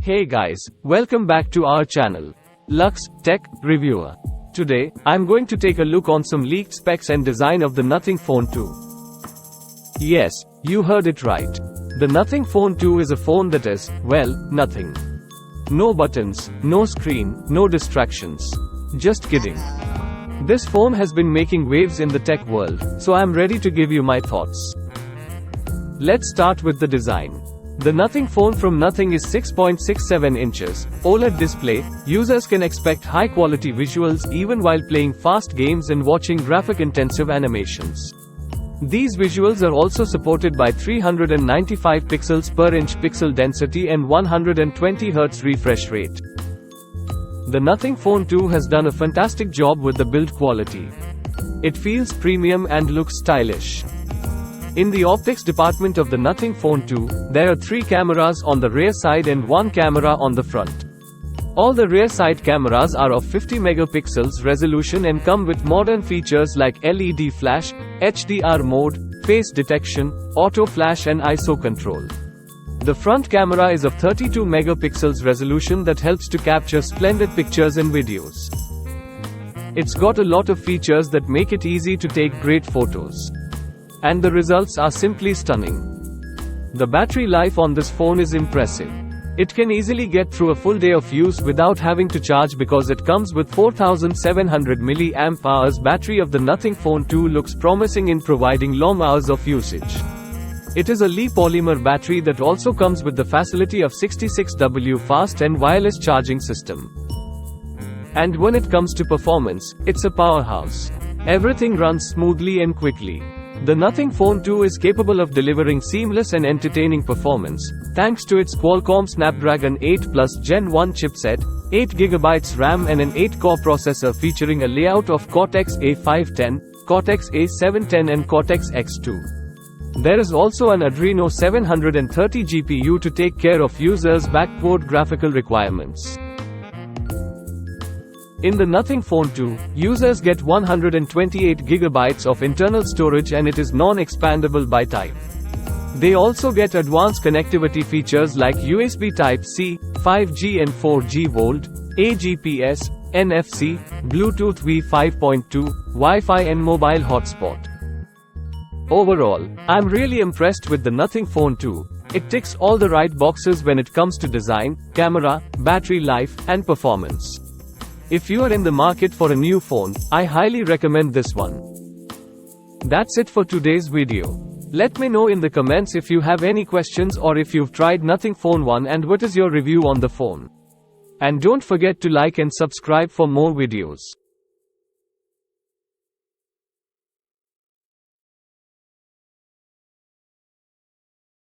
Hey guys, welcome back to our channel, Lux Tech Reviewer. Today, I'm going to take a look on some leaked specs and design of the Nothing Phone 2. Yes, you heard it right. The Nothing Phone 2 is a phone that is, well, nothing. No buttons, no screen, no distractions. Just kidding. This phone has been making waves in the tech world, so I'm ready to give you my thoughts. Let's start with the design. The Nothing Phone from Nothing is 6.67 inches, OLED display. Users can expect high-quality visuals even while playing fast games and watching graphic-intensive animations. These visuals are also supported by 395 pixels per inch pixel density and 120 Hz refresh rate. The Nothing Phone 2 has done a fantastic job with the build quality. It feels premium and looks stylish. In the optics department of the Nothing Phone 2, there are 3 cameras on the rear side and 1 camera on the front. All the rear side cameras are of 50 megapixels resolution and come with modern features like LED flash, HDR mode, face detection, auto flash and ISO control. The front camera is of 32 megapixels resolution that helps to capture splendid pictures and videos. It's got a lot of features that make it easy to take great photos. And the results are simply stunning. The battery life on this phone is impressive. It can easily get through a full day of use without having to charge because it comes with 4700 mAh battery of the Nothing Phone 2 looks promising in providing long hours of usage. It is a Li polymer battery that also comes with the facility of 66W fast and wireless charging system. And when it comes to performance, it's a powerhouse. Everything runs smoothly and quickly. The Nothing Phone 2 is capable of delivering seamless and entertaining performance, thanks to its Qualcomm Snapdragon 8 Plus Gen 1 chipset, 8GB RAM and an 8-core processor featuring a layout of Cortex-A510, Cortex-A710 and Cortex-X2. There is also an Adreno 730 GPU to take care of users' backward graphical requirements. In the Nothing Phone 2, users get 128GB of internal storage and it is non-expandable by type. They also get advanced connectivity features like USB Type-C, 5G and 4G VoLTE, AGPS, NFC, Bluetooth V5.2, Wi-Fi and mobile hotspot. Overall, I'm really impressed with the Nothing Phone 2. It ticks all the right boxes when it comes to design, camera, battery life, and performance. If you are in the market for a new phone, I highly recommend this one. That's it for today's video. Let me know in the comments if you have any questions or if you've tried Nothing Phone 1 and what is your review on the phone. And don't forget to like and subscribe for more videos.